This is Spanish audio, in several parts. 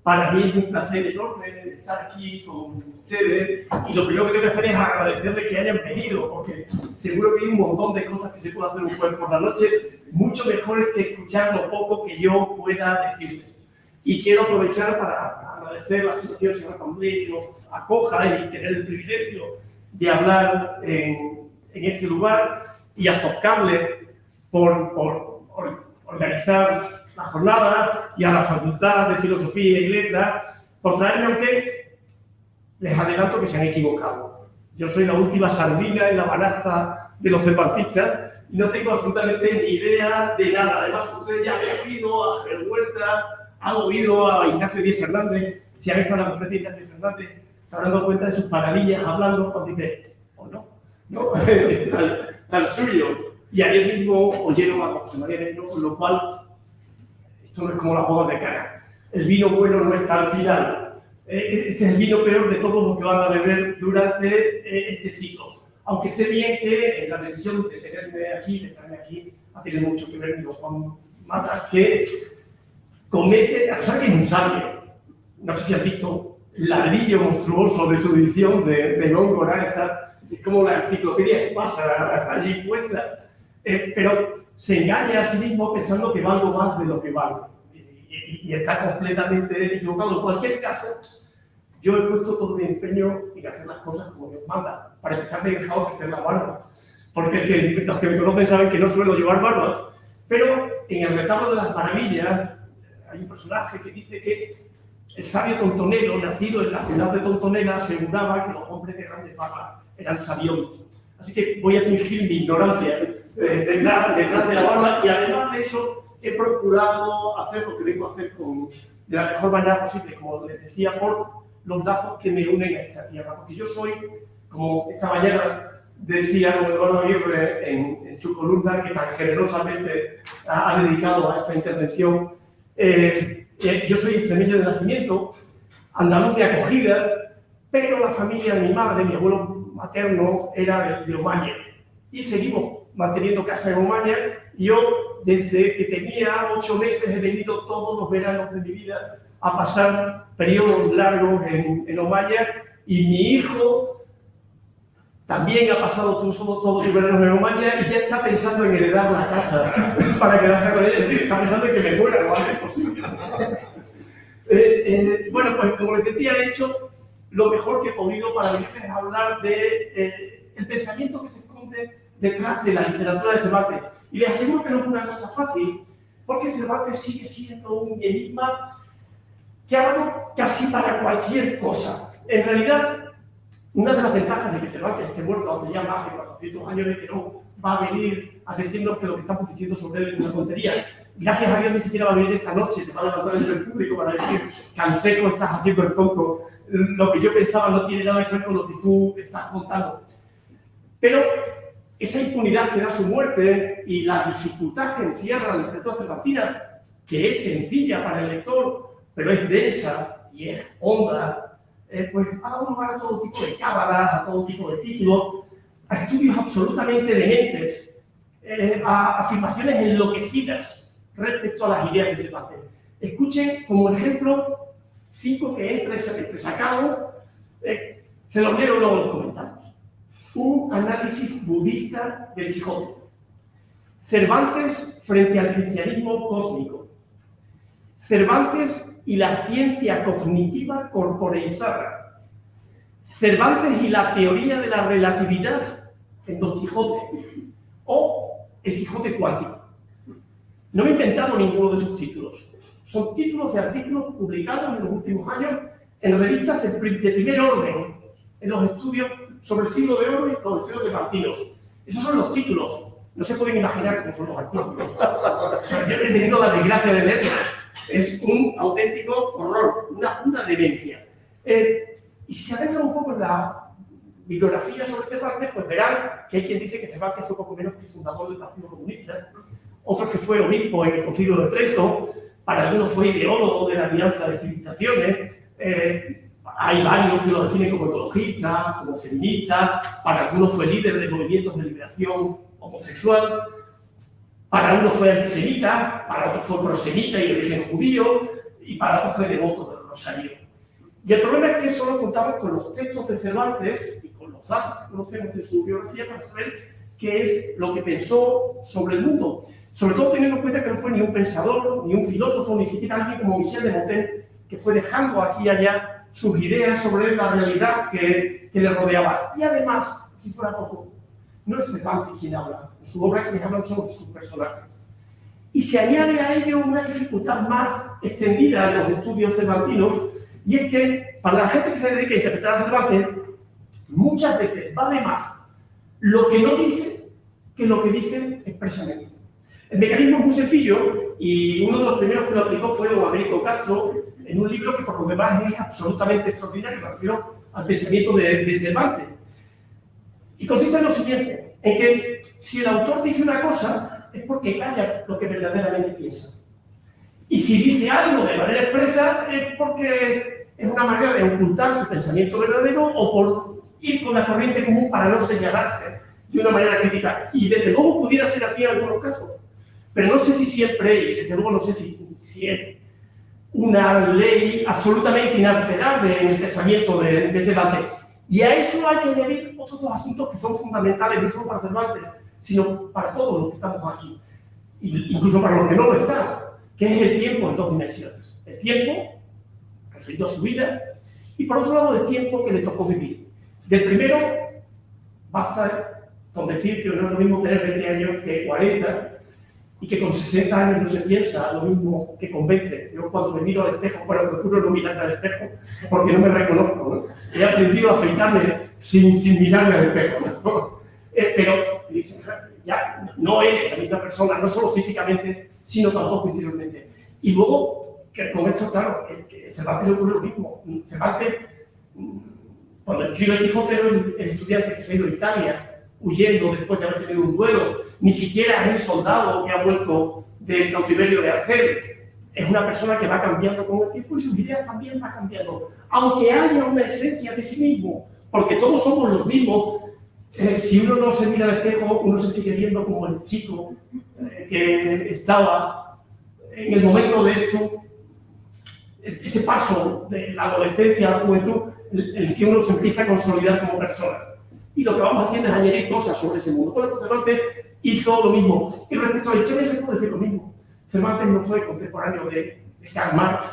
Para mí es un placer enorme estar aquí con ustedes y lo primero que tengo que hacer es agradecerles que hayan venido, porque seguro que hay un montón de cosas que se puede hacer un jueves por la noche, mucho mejores que escuchar lo poco que yo pueda decirles. Y quiero aprovechar para agradecer a la Asociación Señora Camblé que nos acoja y tener el privilegio de hablar en este lugar, y a Sofcable por organizar la jornada, y a la Facultad de Filosofía y Letras por traerme, aunque les adelanto que se han equivocado. Yo soy la última sardina en la banasta de los cervantistas y no tengo absolutamente ni idea de nada. Además, ustedes ya han oído a Jesús Huerta, han oído a Ignacio Díez Fernández, si han estado en la conferencia de Ignacio Fernández, se habrán dado cuenta de sus maravillas hablando cuando dice, o no, no, tal suyo. Y ayer mismo oyeron a José María Nerino, con lo cual esto no es como las bodas de Cana. El vino bueno no está al final. Este es el vino peor de todos los que van a beber durante este ciclo. Aunque sé bien que la decisión de tenerme aquí, de traerme aquí, ha tenido mucho que ver con Juan Mata, que comete, a pesar que es un sabio. No sé si has visto el ladrillo monstruoso de su edición de Góngora, es como la enciclopedia que pasa allí puesta. Pero se engaña a sí mismo pensando que valgo más de lo que valgo. Y está completamente equivocado. En cualquier caso, yo he puesto todo mi empeño en hacer las cosas como Dios manda. Para empezar, me he dejado crecer la barba. Porque los que me conocen saben que no suelo llevar barba. Pero en el retablo de las maravillas hay un personaje que dice que el sabio Tontonelo, nacido en la ciudad de Tontonela, aseguraba que los hombres de grandes barbas eran sabiosos. Así que voy a fingir mi ignorancia detrás de la barba, y además de eso he procurado hacer lo que vengo a hacer de la mejor manera posible, como les decía, por los lazos que me unen a esta tierra. Porque yo soy, como esta mañana decía Eduardo Aguirre en su columna, que tan generosamente ha dedicado a esta intervención, yo soy extremeño de nacimiento, andaluz de acogida, pero la familia de mi madre, mi abuelo materno, era de Omaña. Y seguimos manteniendo casa en Omaña. Y yo, desde que tenía 8 meses, he venido todos los veranos de mi vida a pasar periodos largos en Omaña. Y mi hijo también ha pasado todos sus veranos en Omaña y ya está pensando en heredar la casa para quedarse con ella. Es decir, está pensando en que me muera lo antes posible. Bueno, pues como les decía, he hecho lo mejor que he podido para venirles a hablar de el pensamiento que se esconde detrás de la literatura de Cervantes. Y les aseguro que no es una cosa fácil, porque Cervantes sigue siendo un enigma que ha dado casi para cualquier cosa. En realidad, una de las ventajas de que Cervantes esté muerto hace ya más de 400 años es que no va a venir a decirnos que lo que estamos diciendo sobre él es una tontería. Gracias a Dios ni siquiera va a venir esta noche, se va a levantar entre el público para decir: Canseco, estás haciendo el tonto, lo que yo pensaba no tiene nada que ver con lo que tú estás contando. Pero esa impunidad que da su muerte y la dificultad que encierra la literatura cervantina, que es sencilla para el lector, pero es densa y es honda, pues ha dado lugar a todo tipo de cábalas, a todo tipo de títulos, a estudios absolutamente dementes, a afirmaciones enloquecidas respecto a las ideas de Cervantes. Escuchen como ejemplo 5 que entre sacados, se los leo y luego los comentamos. Un análisis budista del Quijote. Cervantes frente al cristianismo cósmico. Cervantes y la ciencia cognitiva corporeizada. Cervantes y la teoría de la relatividad en Don Quijote. O El Quijote cuántico. No he inventado ninguno de sus títulos. Son títulos de artículos publicados en los últimos años en revistas de primer orden, en los estudios sobre el siglo de oro y los estudios de Martinos. Esos son los títulos. No se pueden imaginar cómo son los artículos. Yo he tenido la desgracia de leerlos. Es un auténtico horror, una pura demencia. Y si se adentran un poco en la bibliografía sobre Cervantes, pues verán que hay quien dice que Cervantes fue poco menos que fundador del Partido Comunista, otros que fue obispo en el Concilio de Trento, para algunos fue ideólogo de la Alianza de Civilizaciones, hay varios que lo definen como ecologista, como feminista, para algunos fue líder de movimientos de liberación homosexual, para unos fue antisemita, para otros fue prosemita y de origen judío, y para otros fue devoto de los Rosario. Y el problema es que solo contamos con los textos de Cervantes y con los datos que conocemos de su biografía para saber qué es lo que pensó sobre el mundo. Sobre todo teniendo en cuenta que no fue ni un pensador, ni un filósofo, ni siquiera alguien como Michel de Montaigne, que fue dejando aquí y allá sus ideas sobre la realidad que le rodeaba. Y además, si fuera poco, no es Cervantes quien habla. En su obra quienes hablan son sus personajes. Y se añade a ello una dificultad más extendida en los estudios cervantinos, y es que para la gente que se dedica a interpretar a Cervantes, muchas veces vale más lo que no dice que lo que dice expresamente. El mecanismo es muy sencillo, y uno de los primeros que lo aplicó fue don Américo Castro, en un libro que por lo demás es absolutamente extraordinario, me refiero al pensamiento de Cervantes. Y consiste en lo siguiente, en que si el autor dice una cosa, es porque calla lo que verdaderamente piensa. Y si dice algo de manera expresa, es porque es una manera de ocultar su pensamiento verdadero o por ir con la corriente común para no señalarse de una manera crítica. Y desde luego pudiera ser así en algunos casos. Pero no sé si siempre, y desde luego no sé si es una ley absolutamente inalterable en el pensamiento de Cervantes. Y a eso hay que añadir otros dos asuntos que son fundamentales, no solo para Cervantes, sino para todos los que estamos aquí, incluso para los que no lo están, que es el tiempo en dos dimensiones. El tiempo, referido a su vida, y por otro lado el tiempo que le tocó vivir. Del primero, basta con decir que no es lo mismo tener 20 años que 40, y que con 60 años no se piensa lo mismo que con 20. Yo cuando me miro al espejo, bueno, procuro no mirarme al espejo, porque no me reconozco, ¿no? He aprendido a afeitarme sin mirarme al espejo, ¿no? Pero ya no eres la misma persona, no solo físicamente, sino tampoco interiormente. Y luego, que con esto, claro, Cervantes le ocurre lo mismo. Cervantes, cuando escribe el Quijote, el estudiante que se ha ido a Italia, huyendo después de haber tenido un duelo, ni siquiera es el soldado que ha vuelto del cautiverio de Argel. Es una persona que va cambiando con el tiempo y sus ideas también van cambiando, aunque haya una esencia de sí mismo, porque todos somos los mismos. Si uno no se mira al espejo, uno se sigue viendo como el chico que estaba en el momento de ese paso de la adolescencia a la juventud, en el que uno se empieza a consolidar como persona. Y lo que vamos haciendo es añadir cosas sobre ese mundo. Bueno, pues Cervantes hizo lo mismo. Y respecto a la historia se puede decir lo mismo. Cervantes no fue contemporáneo de Karl Marx,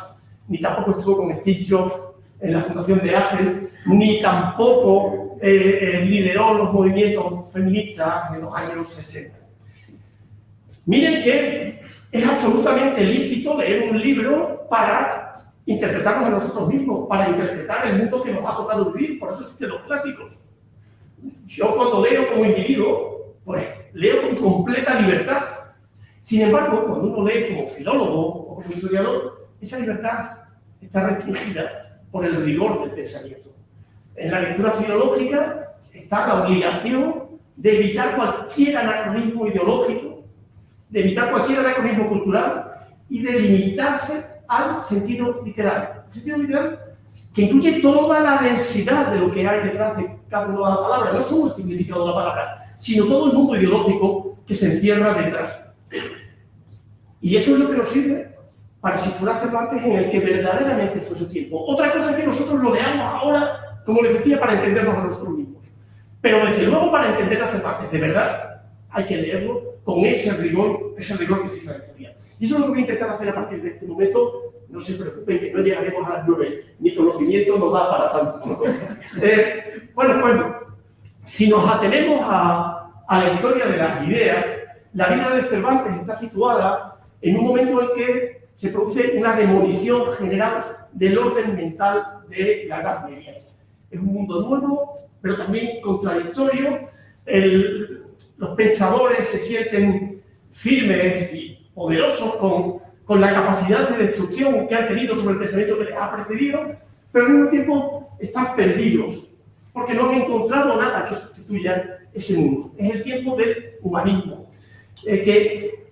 ni tampoco estuvo con Steve Jobs en la fundación de Apple, ni tampoco lideró los movimientos feministas en los años 60. Miren que es absolutamente lícito leer un libro para interpretarnos a nosotros mismos, para interpretar el mundo que nos ha tocado vivir. Por eso existen los clásicos. Yo cuando leo como individuo, pues leo con completa libertad. Sin embargo, cuando uno lee como filólogo o como historiador, esa libertad está restringida por el rigor del pensamiento. En la lectura filológica está la obligación de evitar cualquier anacronismo ideológico, de evitar cualquier anacronismo cultural y de limitarse al sentido literal. El sentido literal que incluye toda la densidad de lo que hay detrás de cada una de las palabras, no solo el significado de la palabra, sino todo el mundo ideológico que se encierra detrás. Y eso es lo que nos sirve para situar a Cervantes en el que verdaderamente fue su tiempo. Otra cosa es que nosotros lo leamos ahora, como les decía, para entendernos a nosotros mismos. Pero desde luego para entender a Cervantes de verdad hay que leerlo con ese rigor que exige la historia. Y eso es lo que voy a intentar hacer a partir de este momento. No se preocupen que no llegaremos a las 9, mi conocimiento no da para tanto, ¿no? Bueno, si nos atenemos a la historia de las ideas, la vida de Cervantes está situada en un momento en el que se produce una demolición general del orden mental de la Edad Media. Es un mundo nuevo, pero también contradictorio. Los pensadores se sienten firmes y poderosos con la capacidad de destrucción que han tenido sobre el pensamiento que les ha precedido, pero al mismo tiempo están perdidos, porque no han encontrado nada que sustituya ese mundo. Es el tiempo del humanismo, que,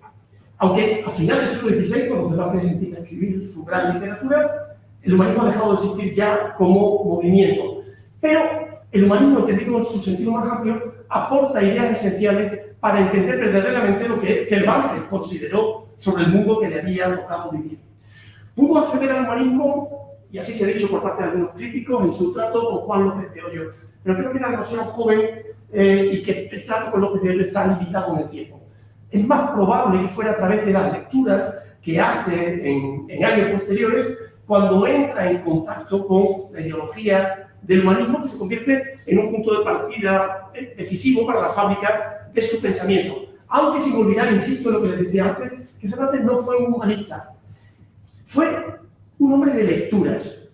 aunque a finales del siglo XVI, cuando Cervantes empieza a escribir su gran literatura, el humanismo ha dejado de existir ya como movimiento. Pero el humanismo, entendido en su sentido más amplio, aporta ideas esenciales para entender verdaderamente lo que Cervantes consideró sobre el mundo que le había tocado vivir. Pudo acceder al humanismo y así se ha dicho por parte de algunos críticos, en su trato con Juan López de Hoyo. Pero creo que era demasiado joven y que el trato con López de Hoyo está limitado en el tiempo. Es más probable que fuera a través de las lecturas que hace en años posteriores, cuando entra en contacto con la ideología del humanismo, que se convierte en un punto de partida decisivo para la fábrica de su pensamiento. Aunque sin olvidar, insisto en lo que les decía antes, que Cervantes no fue un humanista, fue un hombre de lecturas,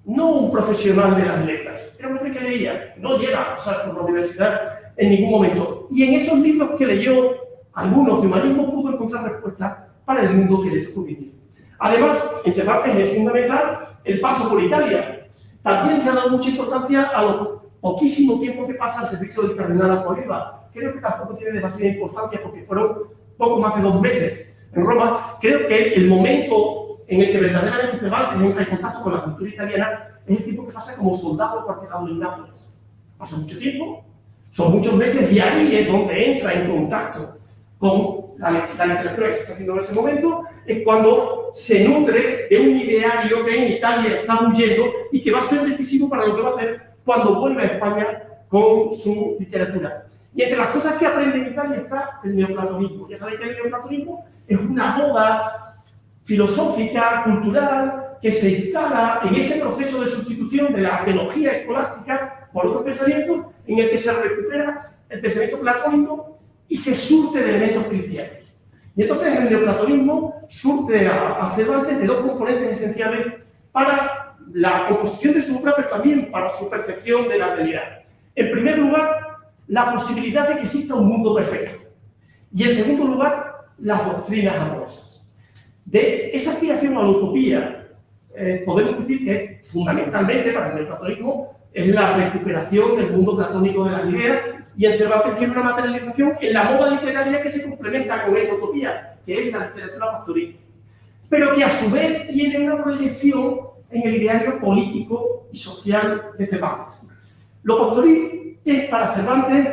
no un profesional de las letras. Era un hombre que leía, no llega a pasar por la universidad en ningún momento. Y en esos libros que leyó, algunos de humanismo, pudo encontrar respuestas para el mundo que le tocó vivir. Además, en Cervantes es fundamental el paso por Italia. También se ha dado mucha importancia a lo poquísimo tiempo que pasa al servicio del cardenal Acquaviva. Creo que tampoco tiene demasiada importancia porque fueron poco más de 2 meses en Roma. Creo que el momento en el que verdaderamente Cervantes entra en contacto con la cultura italiana es el tiempo que pasa como soldado cuartelado en Nápoles. Pasa mucho tiempo, son muchos meses, y ahí es donde entra en contacto con la literatura que se está haciendo en ese momento. Es cuando se nutre de un ideario que en Italia está huyendo y que va a ser decisivo para lo que va a hacer cuando vuelve a España con su literatura. Y entre las cosas que aprende en Italia está el neoplatonismo. Ya sabéis que el neoplatonismo es una moda filosófica, cultural, que se instala en ese proceso de sustitución de la teología escolástica por otro pensamiento, en el que se recupera el pensamiento platónico y se surte de elementos cristianos. Y entonces el neoplatonismo surte a Cervantes de 2 componentes esenciales para la composición de su obra, pero también para su percepción de la realidad. En primer lugar, la posibilidad de que exista un mundo perfecto. Y en segundo lugar, las doctrinas amorosas. De esa aspiración a la utopía, podemos decir que fundamentalmente para el neoplatonismo es la recuperación del mundo platónico de las ideas, y en Cervantes tiene una materialización en la moda literaria que se complementa con esa utopía, que es la literatura pastoril, pero que a su vez tiene una proyección en el ideario político y social de Cervantes. Lo pastoril es para Cervantes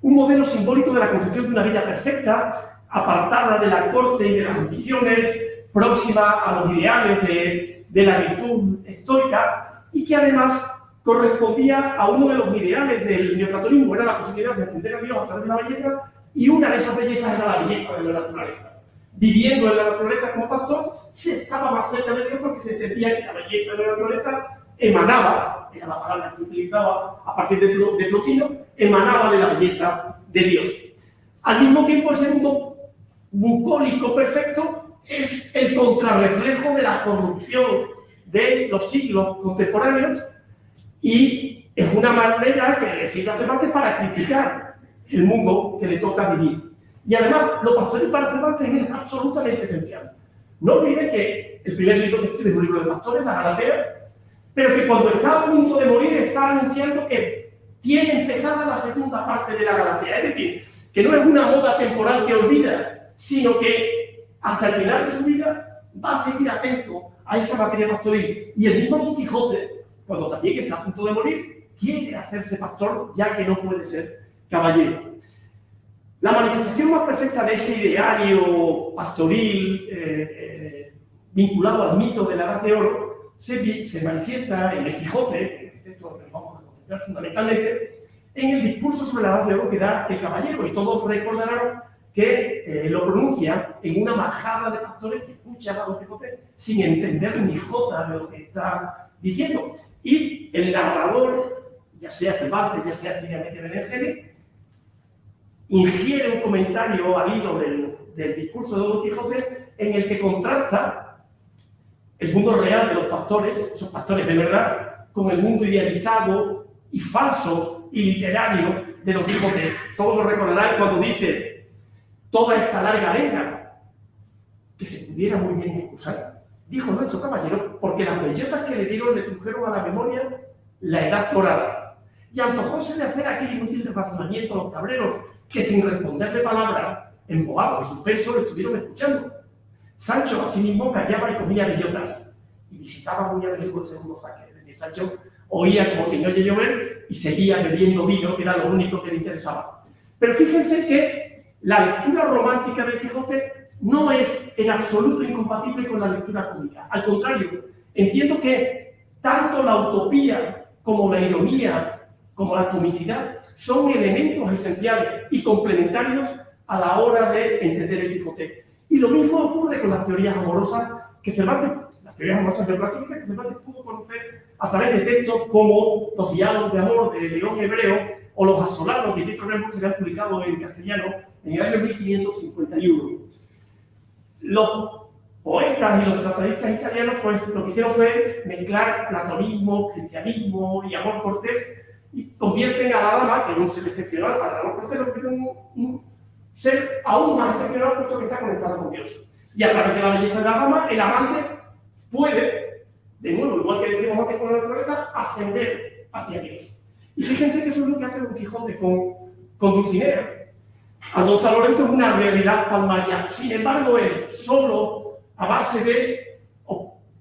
un modelo simbólico de la concepción de una vida perfecta, apartada de la corte y de las ambiciones, próxima a los ideales de la virtud estoica, y que además correspondía a uno de los ideales del neoplatonismo, era la posibilidad de ascender a Dios a través de la belleza, y una de esas bellezas era la belleza de la naturaleza. Viviendo en la naturaleza como pastor, se estaba más cerca de Dios porque se entendía que la belleza de la naturaleza emanaba, era la palabra que se utilizaba a partir de Plotino, emanaba de la belleza de Dios. Al mismo tiempo, ese mundo bucólico perfecto es el contrarreflejo de la corrupción de los siglos contemporáneos, y es una manera que le sirve a Cervantes para criticar el mundo que le toca vivir. Y además, lo pastoril para Cervantes es absolutamente esencial. No olviden que el primer libro que escribe es un libro de pastores, La Galatea, pero que cuando está a punto de morir está anunciando que tiene empezada la segunda parte de la Galatea. Es decir, que no es una moda temporal que olvida, sino que hasta el final de su vida va a seguir atento a esa materia pastoril. Y el mismo Don Quijote, cuando también está a punto de morir, quiere hacerse pastor, ya que no puede ser caballero. La manifestación más perfecta de ese ideario pastoril vinculado al mito de la Edad de Oro se manifiesta en el Quijote, en el texto que vamos a concentrar fundamentalmente, en el discurso sobre la Edad de Oro que da el caballero. Y todos recordarán que lo pronuncia en una majada de pastores que escuchan a Don Quijote sin entender ni jota de lo que está diciendo. Y el narrador, ya sea Cervantes, ya sea Ciriaco Benengeli, ingiere un comentario al hilo del discurso de Don Quijote en el que contrasta el mundo real de los pastores, esos pastores de verdad, con el mundo idealizado y falso y literario de Don Quijote. Todos lo recordarán cuando dice: toda esta larga letra, que se pudiera muy bien excusar, dijo nuestro caballero, porque las bellotas que le dieron le trujeron a la memoria la edad dorada. Y antojóse de hacer aquel inútil razonamiento a los cabreros, que sin responderle palabra, embobados y suspensos, le estuvieron escuchando. Sancho asimismo callaba y comía bellotas, y visitaba muy a menudo el segundo zaque. Es decir, Sancho oía como que no oye llover y seguía bebiendo vino, que era lo único que le interesaba. Pero fíjense que la lectura romántica del Quijote no es en absoluto incompatible con la lectura cómica. Al contrario, Entiendo que tanto la utopía como la ironía, como la comicidad, son elementos esenciales y complementarios a la hora de entender el Quijote. Y lo mismo ocurre con las teorías amorosas que Cervantes, las teorías amorosas neoplatónicas que Cervantes pudo conocer a través de textos como los diálogos de amor de León Hebreo o los asolados de Pietro Grembo, que se han publicado en castellano en el año 1551. Los poetas y los tratadistas italianos, pues lo que hicieron fue mezclar platonismo, cristianismo y amor cortés y convierten a la dama, que era un ser excepcional para el amor cortés, lo convierten en un ser aún más excepcional puesto que está conectado con Dios. Y a través de la belleza de la dama, el amante puede, de nuevo, igual que decíamos antes con la naturaleza, ascender hacia Dios. Y fíjense que eso es lo que hace Don Quijote con Dulcinea. A Don San Lorenzo es una realidad palmaria. Sin embargo, él, solo a base de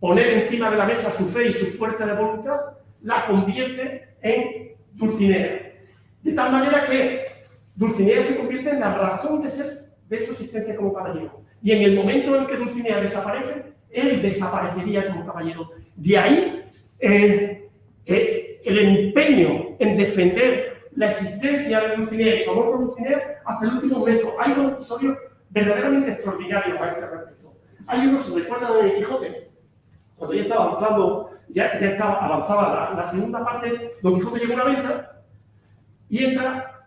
poner encima de la mesa su fe y su fuerza de voluntad, la convierte en Dulcinea. De tal manera que Dulcinea se convierte en la razón de ser de su existencia como caballero. Y en el momento en que Dulcinea desaparece, él desaparecería como caballero. De ahí el empeño en defender la existencia de Dulcinea y su amor por Dulcinea hasta el último momento. Hay dos episodios verdaderamente extraordinarios a este respecto. Hay uno, se recuerda de Quijote, cuando ya estaba avanzando, ya estaba avanzada la segunda parte, Don Quijote llega a una venta y entra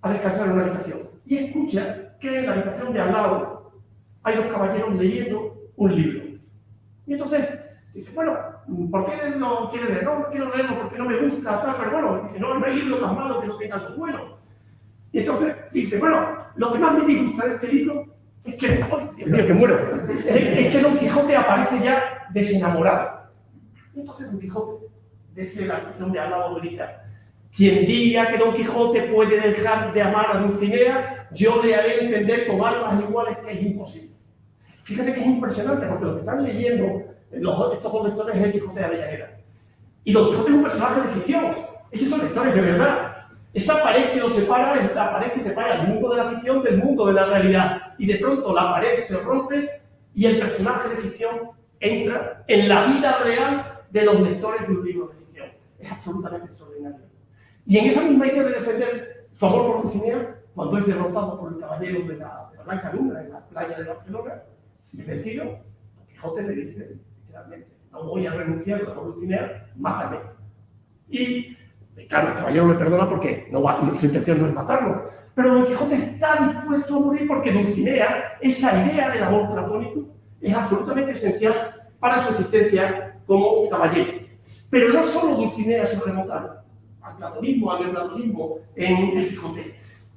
a descansar en una habitación. Y escucha que en la habitación de al lado hay dos caballeros leyendo un libro. Y entonces dice, bueno, ¿por qué no quiere leer? No quiero leerlo porque no me gusta, tal, pero bueno, dice, no hay libro tan malo que no tenga algo bueno. Y entonces dice, bueno, lo que más me disgusta de este libro es que, ¡ay, Dios mío, que muero! Es que Don Quijote aparece ya desenamorado. Y entonces Don Quijote, desde la habitación de al lado, grita, quien diga que Don Quijote puede dejar de amar a Dulcinea, yo le haré entender con almas iguales que es imposible. Fíjate que es impresionante, porque lo que están leyendo estos dos lectores es el Quijote de Avellaneda. Y Don Quijote es un personaje de ficción. Ellos son lectores de verdad. Esa pared que los separa es la pared que separa el mundo de la ficción del mundo de la realidad. Y de pronto la pared se rompe y el personaje de ficción entra en la vida real de los lectores de un libro de ficción. Es absolutamente extraordinario. Y en esa misma idea de defender su amor por Dulcinea, cuando es derrotado por el caballero de la Blanca Luna en la playa de Barcelona, y es vencido, Don Quijote le dice, literalmente, no voy a renunciar a Dulcinea, mátame. Y, claro, el caballero le perdona porque su intención no es matarlo. Pero Don Quijote está dispuesto a morir porque Dulcinea, esa idea del amor platónico, es absolutamente esencial para su existencia como caballero. Pero no solo Dulcinea se remota al platonismo, al neoplatonismo en el Quijote.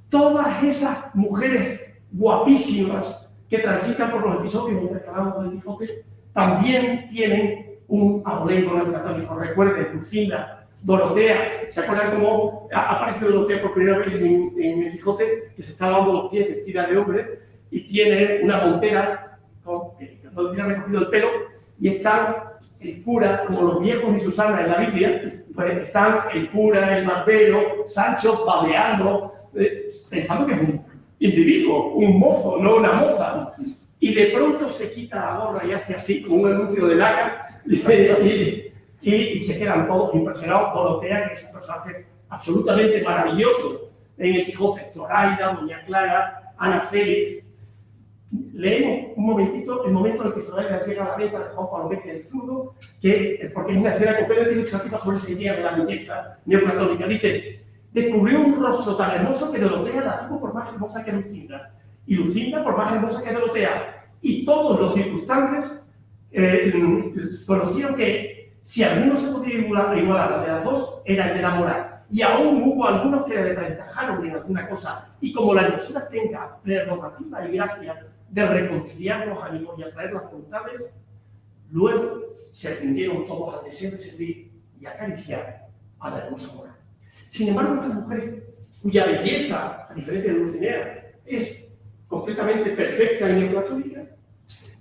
Todas esas mujeres guapísimas que transitan por los episodios intercalados del Quijote también tienen un abolengo neoplatónico. Recuerden, Lucinda, Dorotea, ¿se acuerdan cómo aparece Dorotea por primera vez en el Quijote? Que se está lavando los pies vestida de hombre y tiene una montera que no tiene recogido el pelo y están el cura, como los viejos y Susana en la Biblia, pues están el cura, el barbero, Sancho babeando, pensando que es un individuo, un mozo, no una moza. Y de pronto se quita la gorra y hace así, como un anuncio de Laca, y se quedan todos impresionados por Dorotea, que es un personaje absolutamente maravilloso en el Quijote. Zoraida, Doña Clara, Ana Félix. Leemos un momentito el momento en el que Zoraida llega a la venta de Juan Palomeque del Zurdo, porque es una escena completamente ilustrativa sobre esa idea de la belleza neoplatónica. Dice, descubrió un rostro tan hermoso que Dorotea la tuvo por más hermosa que Lucinda, y Lucinda por más hermosa que Dorotea. Y todos los circunstantes conocieron que si alguno se podía igualar a de las dos, era el de la moral. Y aún hubo algunos que le desventajaron en alguna cosa. Y como la hermosura tenga prerrogativa y gracia de reconciliar los ánimos y atraer las voluntades, luego se atendieron todos al deseo de servir y acariciar a la hermosa moral. Sin embargo, estas mujeres, cuya belleza, a diferencia de Dulcinea, es completamente perfecta y neoplatónica,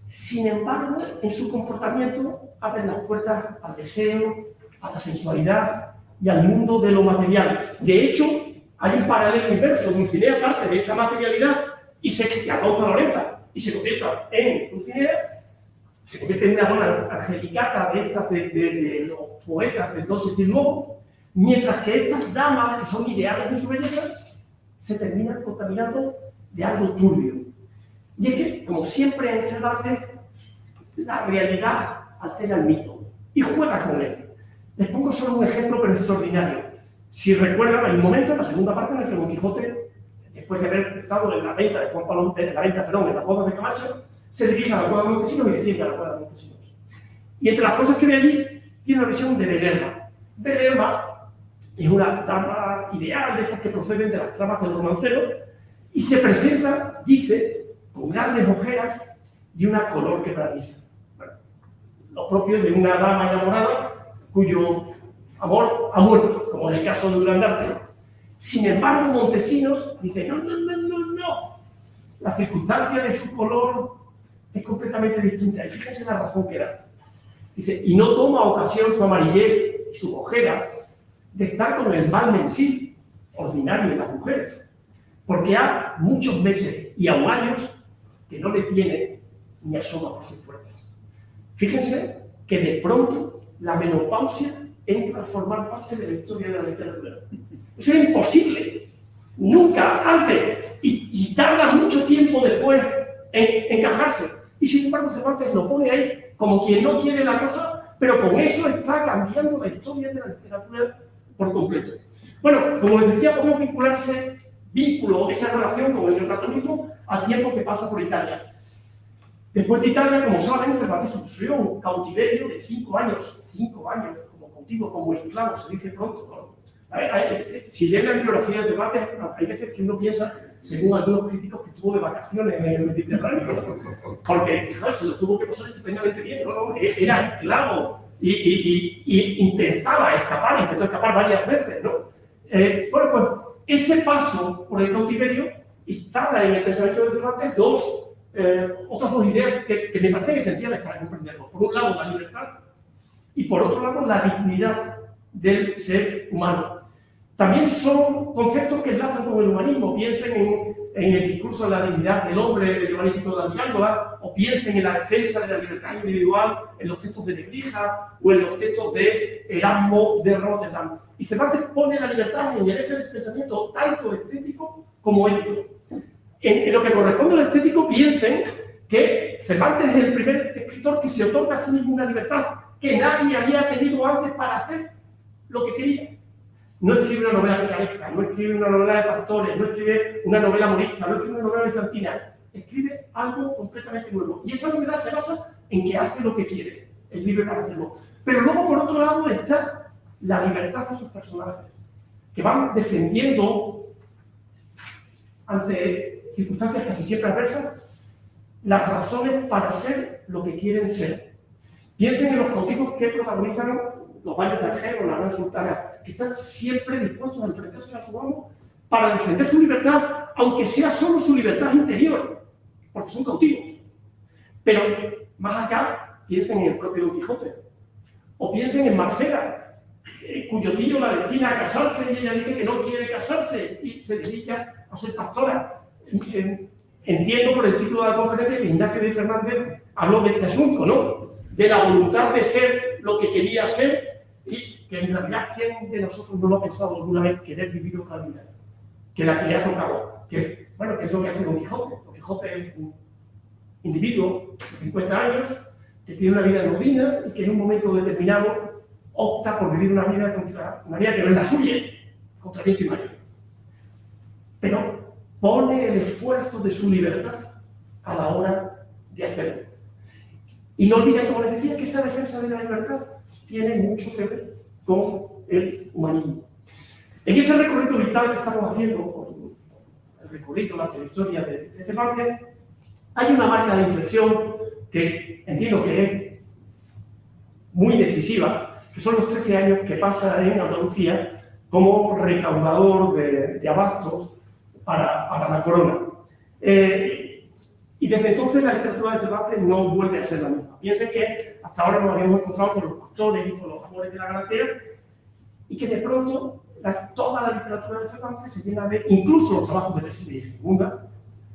sin embargo, en su comportamiento abren las puertas al deseo, a la sensualidad y al mundo de lo material. De hecho, hay un paralelo inverso. Dulcinea parte de esa materialidad y se causa Lorenza y se convierte en Dulcinea, se convierte en una dama angelicata de estas de los poetas del XII siglo nuevo, mientras que estas damas, que son ideales en su belleza, se terminan contaminando de algo turbio. Y es que, como siempre en Cervantes, la realidad altera el mito y juega con él. Les pongo solo un ejemplo, pero extraordinario. Si recuerdan, hay un momento en la segunda parte en el que Don Quijote, después de haber estado en la venta de Juan Pablo, en la boda de Camacho, se dirige a la cueva de Montesinos y desciende a la cueva de Montesinos. Y entre las cosas que ve allí, tiene una visión de Belerma. Belerma es una dama ideal de estas que proceden de las tramas del romancero y se presenta, dice, con grandes ojeras y una color quebradiza. Bueno, lo propio de una dama enamorada cuyo amor ha muerto, como en el caso de Durandarte. Sin embargo, Montesinos dice, no. La circunstancia de su color es completamente distinta. Y fíjense la razón que da. Dice, y no toma ocasión su amarillez y sus ojeras de estar con el mal mensil ordinario en las mujeres, porque ha muchos meses y aún años que no le tiene ni asoma por sus puertas. Fíjense que de pronto la menopausia entra a formar parte de la historia de la literatura. Eso es imposible, nunca antes, y tarda mucho tiempo después en encajarse. Y sin embargo Cervantes lo pone ahí como quien no quiere la cosa, pero con eso está cambiando la historia de la literatura por completo. Bueno, como les decía, podemos vínculo esa relación con el neoplatonismo al tiempo que pasa por Italia. Después de Italia, como saben, Cervantes sufrió un cautiverio de 5 años, como cautivo, como esclavo, se dice pronto, ¿no? Si leen la bibliografía de Cervantes, hay veces que uno piensa, según algunos críticos, que estuvo de vacaciones en el Mediterráneo, ¿no? Porque claro, se lo tuvo que pasar estupendamente bien, ¿no? Era esclavo y intentaba escapar, intentó escapar varias veces, ¿no? Bueno, pues ese paso por el cautiverio instala en el pensamiento de Cervantes otras dos ideas que me parecen esenciales para comprenderlo. Por un lado, la libertad y por otro lado, la dignidad del ser humano. También son conceptos que enlazan con el humanismo. Piensen en el discurso de la dignidad del hombre de Giovanni Pico de Mirándola, o piensen en la defensa de la libertad individual en los textos de Nebrija o en los textos de Erasmo de Rotterdam. Y Cervantes pone la libertad en el eje de su pensamiento tanto estético como ético. En lo que corresponde al estético, piensen que Cervantes es el primer escritor que se otorga a sí mismo una libertad que nadie había tenido antes para hacer lo que quería. No escribe una novela picaresca, no escribe una novela de pastores, no escribe una novela morisca, no escribe una novela bizantina. Escribe algo completamente nuevo. Y esa novedad se basa en que hace lo que quiere, es libre para hacerlo. Pero luego, por otro lado, está la libertad de sus personajes, que van defendiendo ante circunstancias casi siempre adversas las razones para ser lo que quieren ser. Piensen en los cautivos que protagonizan los baños de Argel o la Gran Sultana, que están siempre dispuestos a enfrentarse a su amo para defender su libertad, aunque sea solo su libertad interior, porque son cautivos. Pero más acá, piensen en el propio Don Quijote, o piensen en Marcela, cuyo tío la destina a casarse y ella dice que no quiere casarse y se dedica a ser pastora. Entiendo por el título de la conferencia que Ignacio de Fernández habló de este asunto, ¿no? De la voluntad de ser lo que quería ser y que en realidad, ¿quién de nosotros no lo ha pensado alguna vez querer vivir otra vida? Que la que le ha tocado. Que es lo que hace Don Quijote. Don Quijote es un individuo de 50 años que tiene una vida anodina y que en un momento determinado opta por vivir una vida que no es la suya, contra viento y marea. Pero pone el esfuerzo de su libertad a la hora de hacerlo. Y no olviden, como les decía, que esa defensa de la libertad tiene mucho que ver con el humanismo. En ese recorrido vital que estamos haciendo, el recorrido hacia la historia de Cervantes, hay una marca de inflexión que entiendo que es muy decisiva, que son los 13 años que pasa en Andalucía como recaudador de abastos para la corona. Y desde entonces la literatura de Cervantes no vuelve a ser la misma. Piensen que hasta ahora nos habíamos encontrado con los pastores y con los amores de la Galatea, y que de pronto toda la literatura de Cervantes se llena de, incluso los trabajos de Tercera y Segunda,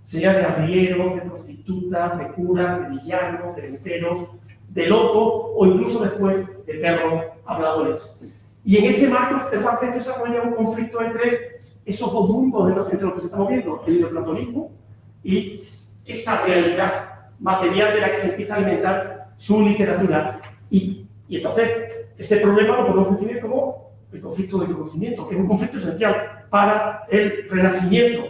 sería de arrieros, de prostitutas, de curas, de villanos, de venteros, de locos o incluso después de perros habladores. Y en ese marco Cervantes desarrolla un conflicto entre esos dos mundos entre los que se estamos viendo, el neoplatonismo y esa realidad material de la que se empieza a alimentar su literatura. Y entonces, ese problema lo podemos definir como el conflicto del conocimiento, que es un conflicto esencial para el Renacimiento.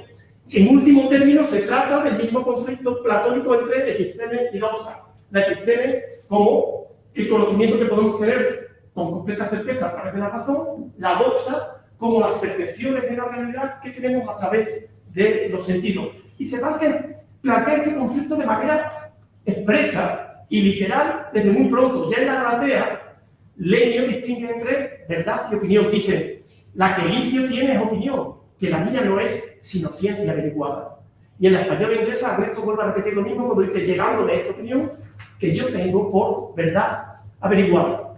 En último término, se trata del mismo conflicto platónico entre episteme y doxa. La episteme como el conocimiento que podemos tener con completa certeza a través de la razón, la doxa como las percepciones de la realidad que tenemos a través de los sentidos. Y Cervantes plantea este conflicto de manera expresa y literal desde muy pronto. Ya en la Galatea, Lenio distingue entre verdad y opinión. Dice, la que Licio tiene es opinión, que la mía no es sino ciencia averiguada. Y en la española inglesa, Ernesto vuelve a repetir lo mismo cuando dice, llegándole a esta opinión que yo tengo por verdad averiguada.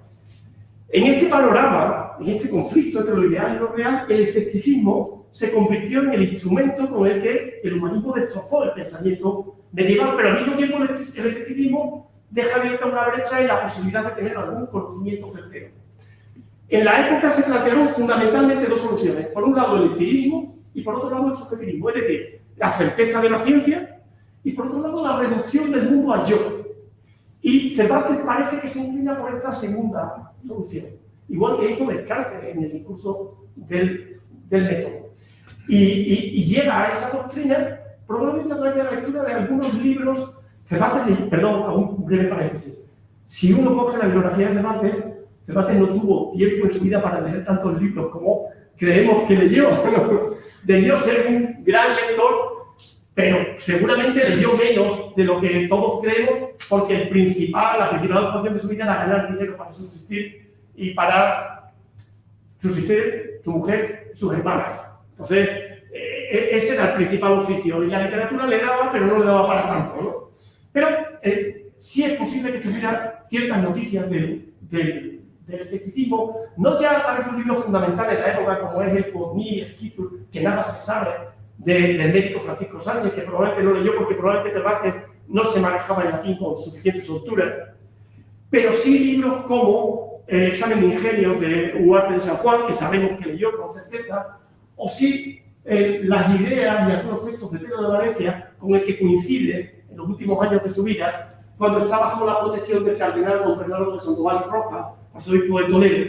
En este panorama, en este conflicto entre lo ideal y lo real, el escepticismo se convirtió en el instrumento con el que el humanismo destrozó el pensamiento medieval, pero al mismo tiempo el escepticismo deja abierta una brecha en la posibilidad de tener algún conocimiento certero. En la época se plantearon fundamentalmente dos soluciones. Por un lado el empirismo y por otro lado el subjetivismo, es decir, la certeza de la ciencia y por otro lado la reducción del mundo al yo. Y Cervantes parece que se inclina por esta segunda solución, igual que hizo Descartes en el discurso del método. Y llega a esa doctrina probablemente a través de la lectura de algunos libros. Cervantes, perdón, un breve paréntesis. Si uno coge la bibliografía de Cervantes, Cervantes no tuvo tiempo en su vida para leer tantos libros como creemos que leyó. Debió ser un gran lector, pero seguramente leyó menos de lo que todos creemos, porque la principal ocupación de su vida era ganar dinero para subsistir y para subsistir su mujer y sus hermanas. Entonces, ese era el principal oficio. Y la literatura le daba, pero no le daba para tanto, ¿no? Pero sí es posible que tuviera ciertas noticias del escepticismo, no ya a través de un libro fundamental en la época como es el Porni Scriptur, que nada se sabe del médico Francisco Sánchez, que probablemente no leyó porque probablemente Cervantes no se manejaba en latín con suficiente soltura, pero sí libros como El examen de ingenios de Huarte de San Juan, que sabemos que leyó con certeza, o sí las ideas y algunos textos de Pedro de Valencia con el que coincide en los últimos años de su vida, cuando está bajo la protección del cardenal don Bernardo de Sandoval y Roca, arzobispo de Toledo,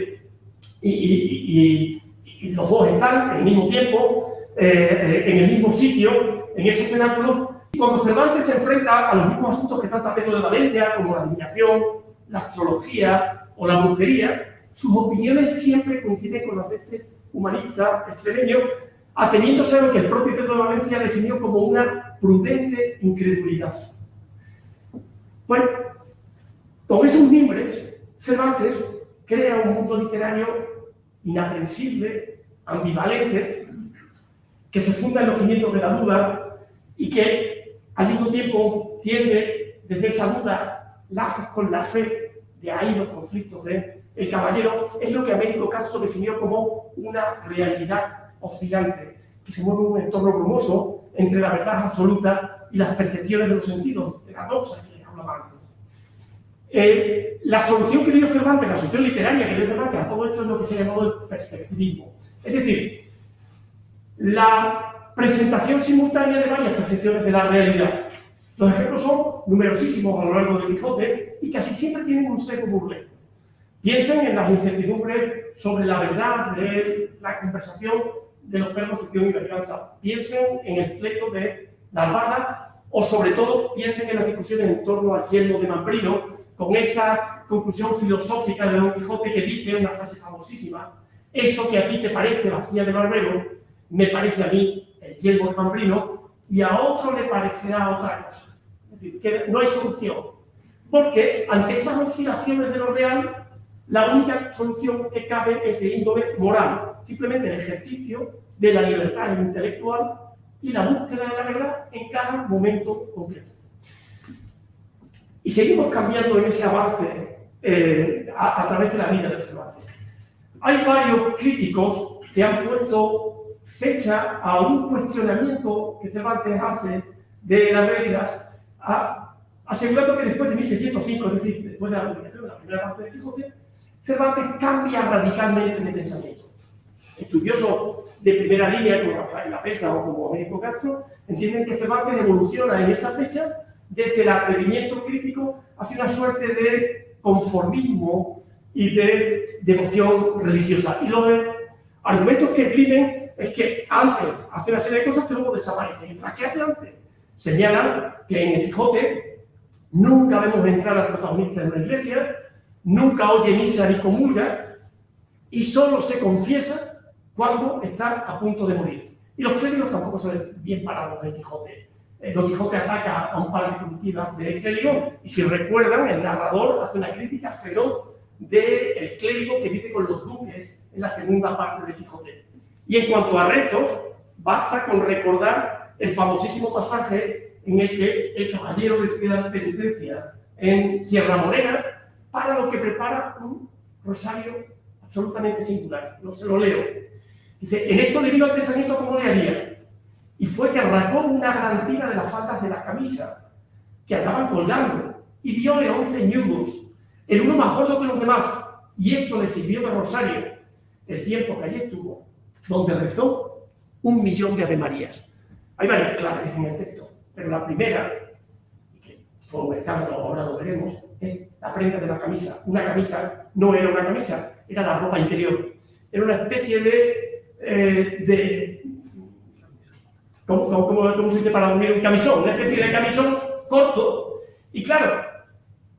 y los dos están al mismo tiempo, en el mismo sitio, en ese cenáculo, y cuando Cervantes se enfrenta a los mismos asuntos que trata Pedro de Valencia, como la adivinación, la astrología o la brujería, sus opiniones siempre coinciden con las de este humanista extremeño, ateniéndose a lo que el propio Pedro de Valencia definió como una prudente incredulidad. Pues, con esos mimbres, Cervantes crea un mundo literario inaprensible, ambivalente, que se funda en los cimientos de la duda y que al mismo tiempo tiene desde esa duda lazos con la fe, de ahí los conflictos de El Caballero. Es lo que Américo Castro definió como una realidad oscilante, que se mueve en un entorno brumoso entre la verdad absoluta y las percepciones de los sentidos, de la doxa que les hablaba antes. La solución que dio Cervantes, la solución literaria que dio Cervantes a todo esto es lo que se ha llamado el perspectivismo. Es decir, la presentación simultánea de varias percepciones de la realidad. Los ejemplos son numerosísimos a lo largo del Quijote y casi siempre tienen un sesgo burlesco. Piensen en las incertidumbres sobre la verdad de la conversación de los perros de Cipión y Berganza. Piensen en el pleito de la Albarda o, sobre todo, piensen en las discusiones en torno al yelmo de Mambrino, con esa conclusión filosófica de Don Quijote que dice una frase famosísima: eso que a ti te parece la vacía de Barbero, me parece a mí el yelmo de Mambrino, y a otro le parecerá otra cosa. Es decir, que no hay solución. Porque ante esas oscilaciones de lo real, la única solución que cabe es de índole moral. Simplemente el ejercicio de la libertad intelectual y la búsqueda de la verdad en cada momento concreto. Y seguimos cambiando en ese avance a través de la vida de Cervantes. Hay varios críticos que han puesto fecha a un cuestionamiento que Cervantes hace de la realidad, asegurando que después de 1605, es decir, después de la publicación de la primera parte de Quijote, Cervantes cambia radicalmente de pensamiento. Estudiosos de primera línea, como Rafael Lapesa o como Américo Castro, entienden que Cervantes evoluciona en esa fecha desde el atrevimiento crítico hacia una suerte de conformismo y de devoción religiosa. Y los argumentos que escriben es que antes hace una serie de cosas que luego desaparecen. ¿Las que hace antes? Señalan que en el Quijote nunca vemos entrar al protagonista en una iglesia, nunca oye misa ni comulga y solo se confiesa cuando está a punto de morir. Y los clérigos tampoco son bien parados del Quijote. Don Quijote ataca a un par de comitivas de clérigos y si recuerdan, el narrador hace una crítica feroz del clérigo que vive con los duques en la segunda parte del Quijote. Y en cuanto a rezos, basta con recordar el famosísimo pasaje en el que el caballero decide dar penitencia en Sierra Morena para lo que prepara un rosario absolutamente singular. No se lo leo. Dice, en esto le vino al pensamiento cómo le haría. Y fue que arrancó una gran tira de las faldas de la camisa, que andaban colgando, y diole 11 ñudos, el uno más gordo que los demás, y esto le sirvió de rosario, el tiempo que allí estuvo, donde rezó 1.000.000 de avemarías. Hay varias claves en el texto, pero la primera, que fue un escándalo, ahora lo veremos, es la prenda de la camisa. Una camisa no era una camisa, era la ropa interior. Era una especie de ¿cómo se dice para unir un camisón? Una especie de camisón corto. Y claro,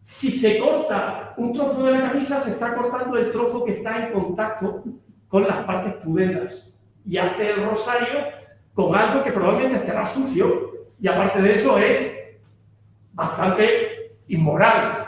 si se corta un trozo de la camisa, se está cortando el trozo que está en contacto con las partes pudendas. Y hace el rosario con algo que probablemente estará sucio. Y aparte de eso es bastante inmoral.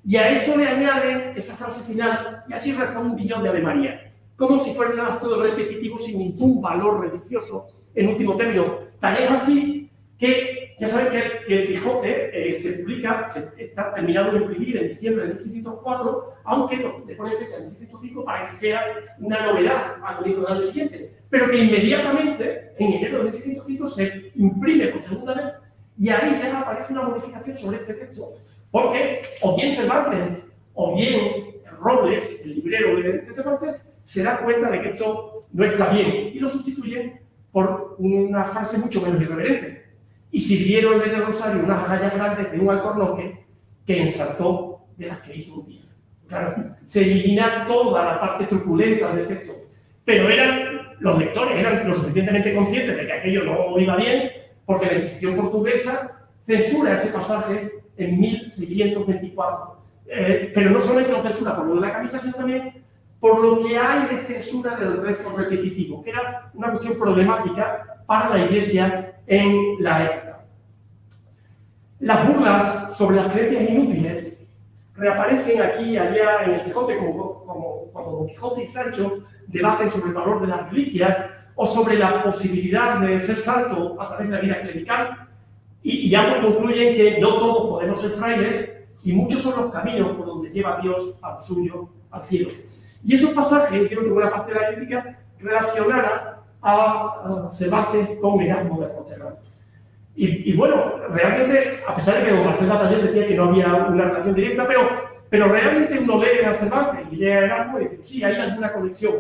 Y a eso le añaden esa frase final, y así rezó 1.000.000 de Ave María. Como si fuera un acto repetitivo sin ningún valor religioso, en último término. Tan es así que ya saben que el Quijote se publica, está terminado de imprimir en diciembre de 1604, aunque le ponen fecha de 1605 para que sea una novedad al comienzo del año siguiente, pero que inmediatamente, en enero de 1605, se imprime por segunda vez y ahí ya aparece una modificación sobre este texto, porque o bien Cervantes o bien Robles, el librero de Cervantes, se da cuenta de que esto no está bien y lo sustituyen por una frase mucho menos irreverente. Y sirvieron en el rosario unas agallas grandes de un alcornoque que ensartó de las que hizo un 10. Claro, se elimina toda la parte truculenta del texto. Pero los lectores eran lo suficientemente conscientes de que aquello no iba bien, porque la Inquisición portuguesa censura ese pasaje en 1624. Pero no solamente lo censura por lo de la camisa, sino también por lo que hay de censura del rezo repetitivo, que era una cuestión problemática para la Iglesia en la época. Las burlas sobre las creencias inútiles reaparecen aquí y allá en el Quijote, como cuando Don Quijote y Sancho debaten sobre el valor de las reliquias o sobre la posibilidad de ser santo a través de la vida clerical, y ambos concluyen que no todos podemos ser frailes y muchos son los caminos por donde lleva Dios a lo suyo, al cielo. Y esos pasajes hicieron que buena parte de la crítica relacionara a Cervantes con Erasmo de Rotterdam. Y bueno, realmente, a pesar de que don Marcel Batallón decía que no había una relación directa, pero realmente uno lee a Cervantes y lee a Erasmo y dice, sí, hay alguna conexión.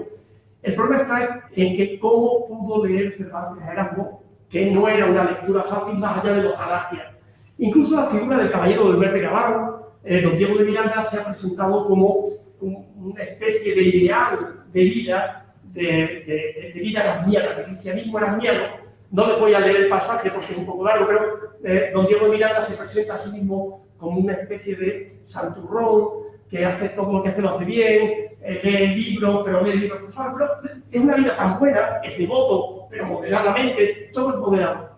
El problema está en que cómo pudo leer Cervantes a Erasmo, que no era una lectura fácil más allá de los adagios. Incluso la figura del caballero del Verde Gabán, don Diego de Miranda, se ha presentado como una especie de ideal de vida, de vida erasmiana, de cristianismo erasmiano. No les voy a leer el pasaje porque es un poco largo, pero don Diego de Miranda se presenta a sí mismo como una especie de santurrón, que hace todo lo que hace, lo hace bien, lee libros, pero lee libros profanos, pero es una vida tan buena, es devoto, pero moderadamente, todo es moderado,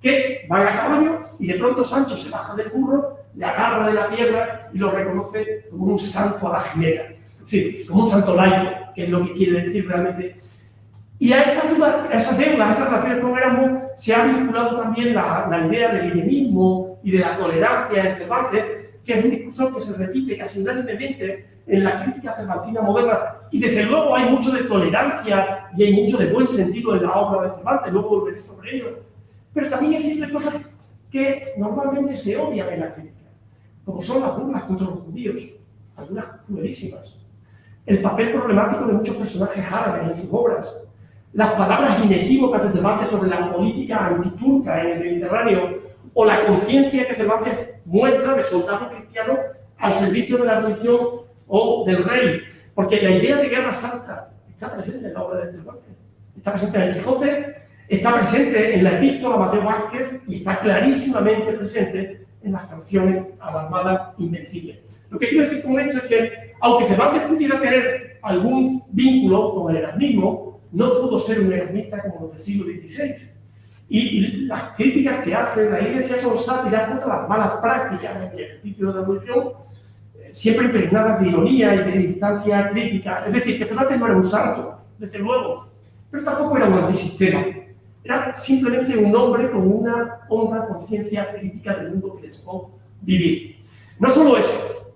que van a caballo y de pronto Sancho se baja del burro, le agarra de la tierra y lo reconoce como un santo a la jineta, es decir, como un santo laico, que es lo que quiere decir realmente. Y a esas deudas, a esas relaciones con Erasmo, se ha vinculado también la idea del iluminismo y de la tolerancia en Cervantes, que es un discurso que se repite casi unánimemente en la crítica cervantina moderna. Y desde luego hay mucho de tolerancia y hay mucho de buen sentido en la obra de Cervantes, luego volveré sobre ello. Pero también es cierto cosas que normalmente se obvian en la crítica, como son las burlas contra los judíos, algunas cruelísimas, el papel problemático de muchos personajes árabes en sus obras, las palabras inequívocas de Cervantes sobre la política antiturca en el Mediterráneo, o la conciencia que Cervantes muestra de soldado cristiano al servicio de la religión o del rey. Porque la idea de guerra santa está presente en la obra de Cervantes, está presente en el Quijote, está presente en la epístola a Mateo Vázquez y está clarísimamente presente en las canciones a la Armada Invencible. Lo que quiero decir con esto es que, aunque Cervantes pudiera tener algún vínculo con el erasmismo, no pudo ser un erasmista como los del siglo XVI. Y las críticas que hace la Iglesia son sátiras contra las malas prácticas en el ejercicio de la religión, siempre impregnadas de ironía y de distancia crítica. Es decir, que Cervantes no era un santo, desde luego, pero tampoco era un antisistema. Era simplemente un hombre con una honda conciencia crítica del mundo que le tocó vivir. No solo eso,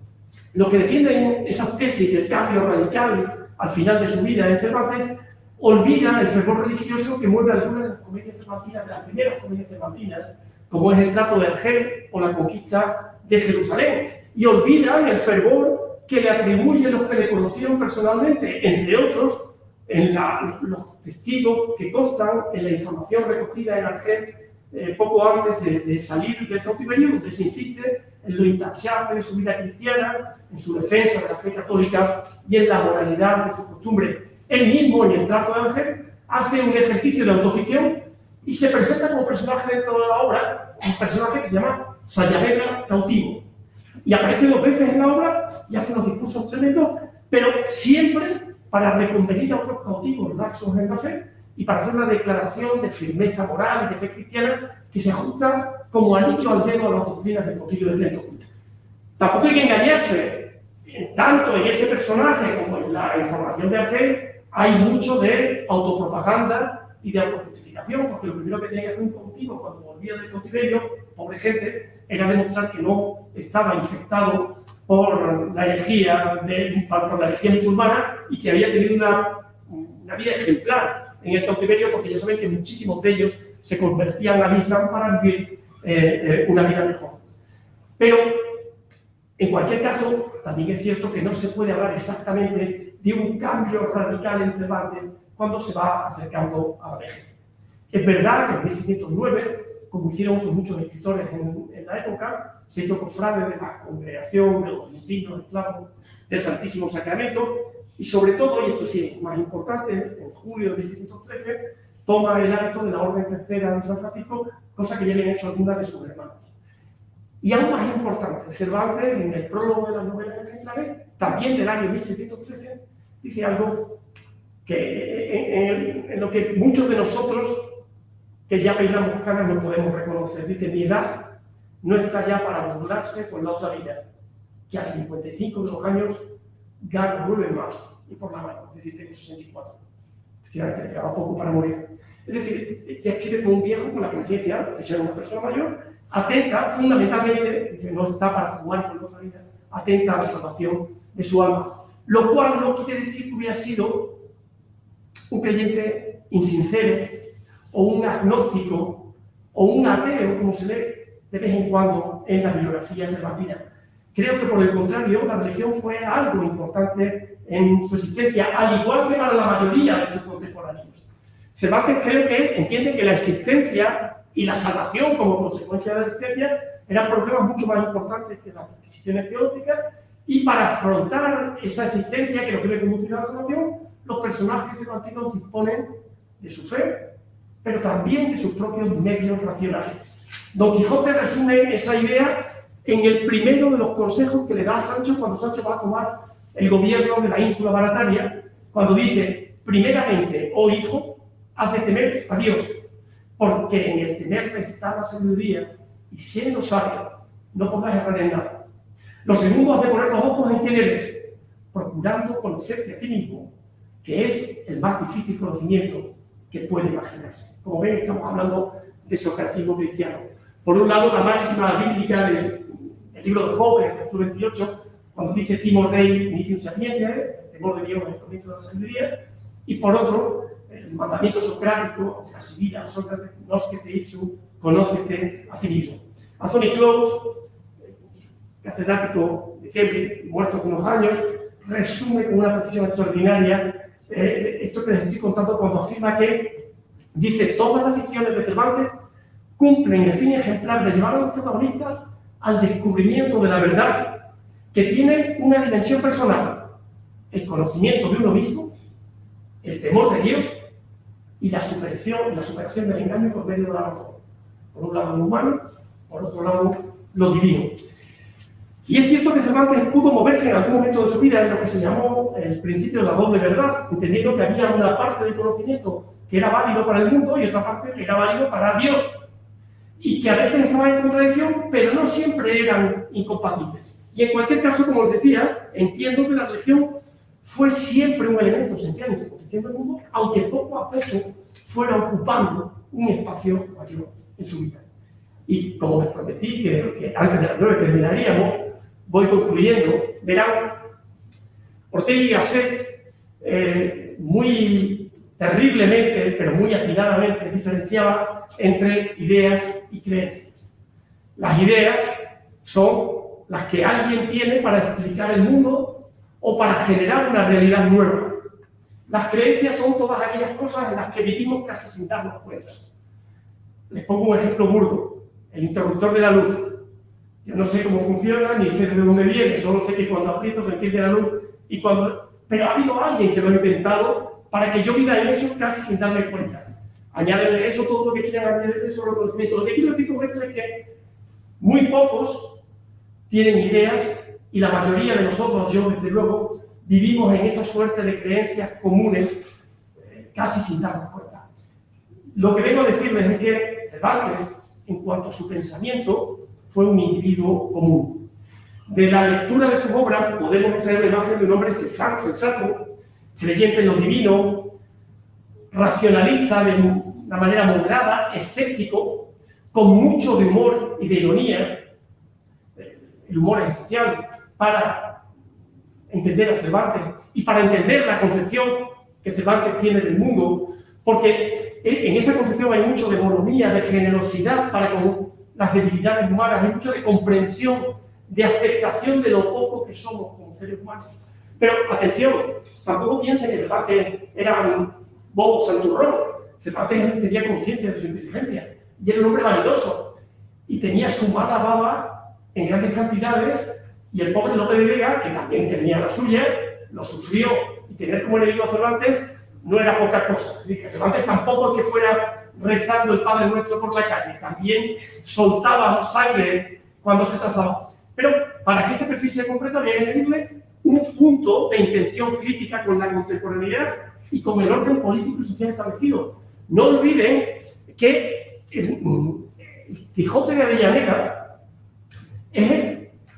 lo que defienden esas tesis del cambio radical al final de su vida en Cervantes olvida el fervor religioso que mueve algunas de las comedias cervantinas, de las primeras comedias cervantinas, como es el Trato de Argel o la conquista de Jerusalén, y olvidan el fervor que le atribuyen los que le conocieron personalmente, entre otros, en los testigos que constan en la información recogida en Argel poco antes de salir del cautiverio, donde se insiste en lo intachable de su vida cristiana, en su defensa de la fe católica y en la moralidad de su costumbre. Él mismo, en el Trato de Argel, hace un ejercicio de autoficción y se presenta como personaje dentro de la obra, un personaje que se llama Sayabeca cautivo. Y aparece 2 veces en la obra y hace unos discursos tremendos, pero siempre para reconvenir a otros cautivos laxos en la fe y para hacer una declaración de firmeza moral y de fe cristiana que se ajusta como anillo al dedo a las doctrinas del Concilio de Trento. Tampoco hay que engañarse, tanto en ese personaje como en la información de Argel hay mucho de autopropaganda y de autojustificación, porque lo primero que tenía que hacer un cautivo cuando volvía del cautiverio, pobre gente, era demostrar que no estaba infectado por la herejía musulmana y que había tenido una vida ejemplar en el cautiverio, porque ya saben que muchísimos de ellos se convertían al Islam para vivir una vida mejor. Pero, en cualquier caso, también es cierto que no se puede hablar exactamente de un cambio radical en Cervantes cuando se va acercando a la vejez. Es verdad que en 1609, como hicieron otros muchos escritores en la época, se hizo cofrade de la congregación de los vecinos esclavos del Santísimo Sacramento y sobre todo, y esto sí es más importante, en julio de 1613 toma el hábito de la Orden Tercera de San Francisco, cosa que ya habían hecho algunas de sus hermanas. Y aún más importante, Cervantes, en el prólogo de las novelas ejemplares, también del año 1613, dice algo que en lo que muchos de nosotros, que ya peinamos canas, no podemos reconocer. Dice: mi edad no está ya para burlarse con la otra vida, que a 55 de los años gano 9 más, y por la mano, es decir, tengo 64. Efectivamente, le quedaba poco para morir. Es decir, ya escribe como un viejo con la conciencia de ser una persona mayor, atenta, fundamentalmente, dice, no está para jugar con la otra vida, atenta a la salvación de su alma. Lo cual no quiere decir que hubiera sido un creyente insincero, o un agnóstico, o un ateo, como se lee de vez en cuando en la bibliografía cervantina. Creo que, por el contrario, la religión fue algo importante en su existencia, al igual que para la mayoría de sus contemporáneos. Cervantes creo que entiende que la existencia y la salvación como consecuencia de la existencia eran problemas mucho más importantes que las disquisiciones teológicas, y para afrontar esa existencia que nos debe conducir a la salvación, los personajes cervantinos disponen de su fe, pero también de sus propios medios racionales. Don Quijote resume esa idea en el primero de los consejos que le da a Sancho cuando Sancho va a tomar el gobierno de la ínsula Barataria, cuando dice: primeramente, oh hijo, has de temer a Dios, porque en el temer está la sabiduría, y siendo sabio, no podrás errar en nada. Lo segundo, has de poner los ojos en quién eres, procurando conocerte a ti mismo, que es el más difícil conocimiento que puede imaginarse. Como ven, estamos hablando de socratismo cristiano. Por un lado, la máxima bíblica del libro de Job, en el capítulo 28, cuando dice timor Dei nicium sapientia, el temor de Dios en el comienzo de la sabiduría, y por otro, el mandamiento socrático, o sea, si vida, Sócrates, nosce te ipsum, conócete a ti mismo. Anthony Close, catedrático de Cambridge, muerto hace unos años, resume con una precisión extraordinaria esto que les estoy contando cuando afirma que, dice, todas las ficciones de Cervantes cumplen el fin ejemplar de llevar a los protagonistas al descubrimiento de la verdad, que tiene una dimensión personal, el conocimiento de uno mismo, el temor de Dios y la superación del engaño por medio de la razón. Por un lado lo humano, por otro lado lo divino. Y es cierto que Cervantes pudo moverse en algún momento de su vida en lo que se llamó el principio de la doble verdad, entendiendo que había una parte del conocimiento que era válido para el mundo y otra parte que era válido para Dios, y que a veces estaban en contradicción, pero no siempre eran incompatibles. Y en cualquier caso, como os decía, entiendo que la religión fue siempre un elemento esencial en su concepción del mundo, aunque poco a poco fuera ocupando un espacio mayor en su vida. Y como les prometí que antes de las 9 terminaríamos, voy concluyendo. Verán, Ortega y Gasset muy terriblemente, pero muy atinadamente, diferenciaba entre ideas y creencias. Las ideas son las que alguien tiene para explicar el mundo o para generar una realidad nueva. Las creencias son todas aquellas cosas en las que vivimos casi sin darnos cuenta. Les pongo un ejemplo burdo: el interruptor de la luz. Yo no sé cómo funciona, ni sé de dónde viene, solo sé que cuando aprieto se enciende la luz y cuando... Pero ha habido alguien que lo ha inventado para que yo viva en eso casi sin darme cuenta. Añádele eso, todo lo que quieran añadir de sobre el conocimiento. Lo que quiero decir con esto es que muy pocos tienen ideas y la mayoría de nosotros, yo desde luego, vivimos en esa suerte de creencias comunes casi sin darnos cuenta. Lo que vengo a decirles es que Cervantes, en cuanto a su pensamiento, fue un individuo común. De la lectura de sus obras podemos hacer la imagen de un hombre sensato, creyente en lo divino, racionalista de una manera moderada, escéptico, con mucho de humor y de ironía. El humor es esencial para entender a Cervantes y para entender la concepción que Cervantes tiene del mundo, porque en esa concepción hay mucho de bonomía, de generosidad para con las debilidades humanas, hay mucho de comprensión, de aceptación de lo poco que somos como seres humanos. Pero, atención, tampoco piensen que Cervantes era un bobo santurrón. Cervantes tenía conciencia de su inteligencia y era un hombre vanidoso y tenía su mala baba en grandes cantidades, y el pobre Lope de Vega, que también tenía la suya, lo sufrió, y tener como enemigo a Cervantes no era poca cosa. Es decir, que Cervantes tampoco es que fuera rezando el Padre Nuestro por la calle, también soltaba sangre cuando se trazaba. Pero para que ese perfil se complete había que añadirle un punto de intención crítica con la contemporaneidad y con el orden político y social establecido. No olviden que el Quijote de Avellaneda es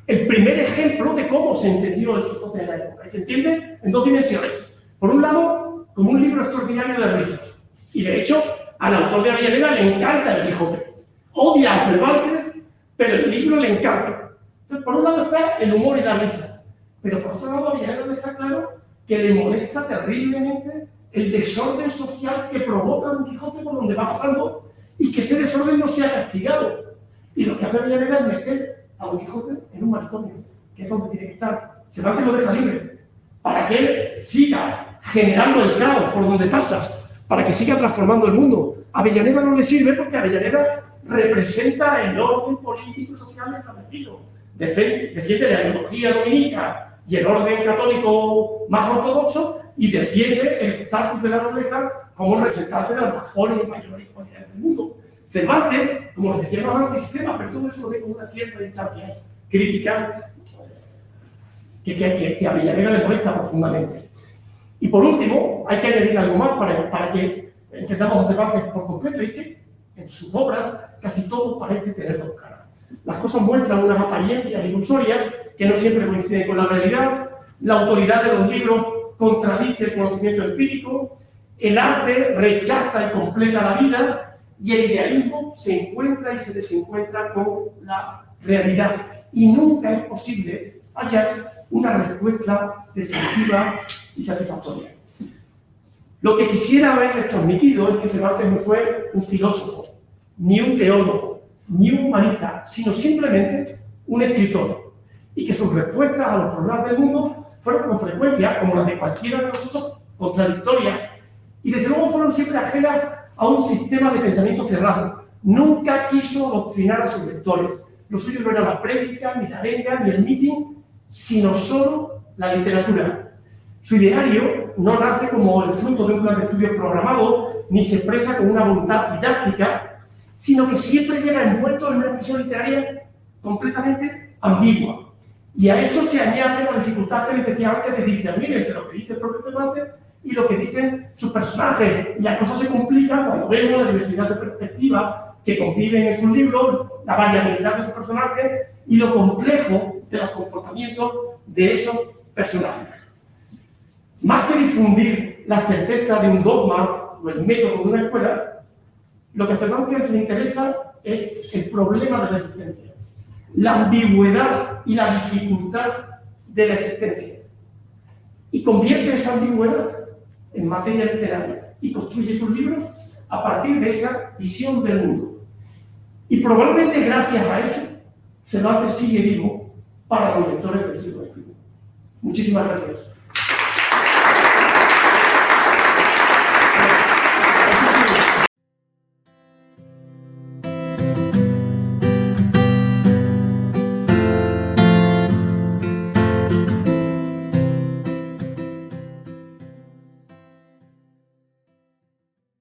el primer ejemplo de cómo se entendió el Quijote en la época. Y se entiende en dos dimensiones. Por un lado, como un libro extraordinario de risas. Y de hecho, al autor de Avellaneda le encanta el Quijote. Odia a Cervantes, pero el libro le encanta. Entonces, por un lado está el humor y la risa. Pero por otro lado, Avellaneda deja claro que le molesta terriblemente el desorden social que provoca un Quijote por donde va pasando y que ese desorden no sea castigado. Y lo que hace Avellaneda es meter a Don Quijote en un manicomio, que es donde tiene que estar. Cervantes lo deja libre para que él siga generando el caos por donde pasa, para que siga transformando el mundo. A Avellaneda no le sirve porque Avellaneda representa el orden político y social establecido. Defiende la ideología dominica y el orden católico más ortodoxo y defiende el estatus de la nobleza como representante de las mejores y mayores cualidades del mundo. Cervantes, como les decía, no es antisistema, pero todo eso lo ve con una cierta distancia crítica que a Avellaneda le molesta profundamente. Y por último, hay que añadir algo más para que entendamos a Cervantes por completo, y es que en sus obras casi todo parece tener dos caras. Las cosas muestran unas apariencias ilusorias que no siempre coinciden con la realidad, la autoridad de los libros contradice el conocimiento empírico, el arte rechaza y completa la vida, y el idealismo se encuentra y se desencuentra con la realidad. Y nunca es posible hallar una respuesta definitiva y satisfactoria. Lo que quisiera haberles transmitido es que Cervantes no fue un filósofo, ni un teólogo, ni un humanista, sino simplemente un escritor, y que sus respuestas a los problemas del mundo fueron con frecuencia, como las de cualquiera de nosotros, contradictorias, y desde luego fueron siempre ajenas a un sistema de pensamiento cerrado. Nunca quiso adoctrinar a sus lectores. Lo suyo no era la prédica, ni la arenga, ni el meeting, sino solo la literatura. Su ideario no nace como el fruto de un plan de estudios programado, ni se expresa con una voluntad didáctica, sino que siempre llega envuelto en una expresión literaria completamente ambigua. Y a eso se añade la dificultad que les decía antes de discernir entre lo que dice el propio Cervantes y lo que dicen sus personajes. Y la cosa se complica cuando vemos la diversidad de perspectivas que conviven en sus libros, la variabilidad de sus personajes y lo complejo de los comportamientos de esos personajes. Más que difundir la certeza de un dogma o el método de una escuela, lo que a Cervantes le interesa es el problema de la existencia, la ambigüedad y la dificultad de la existencia. Y convierte esa ambigüedad en materia literaria y construye sus libros a partir de esa visión del mundo. Y probablemente gracias a eso, Cervantes sigue vivo para los lectores del siglo XXI. Muchísimas gracias.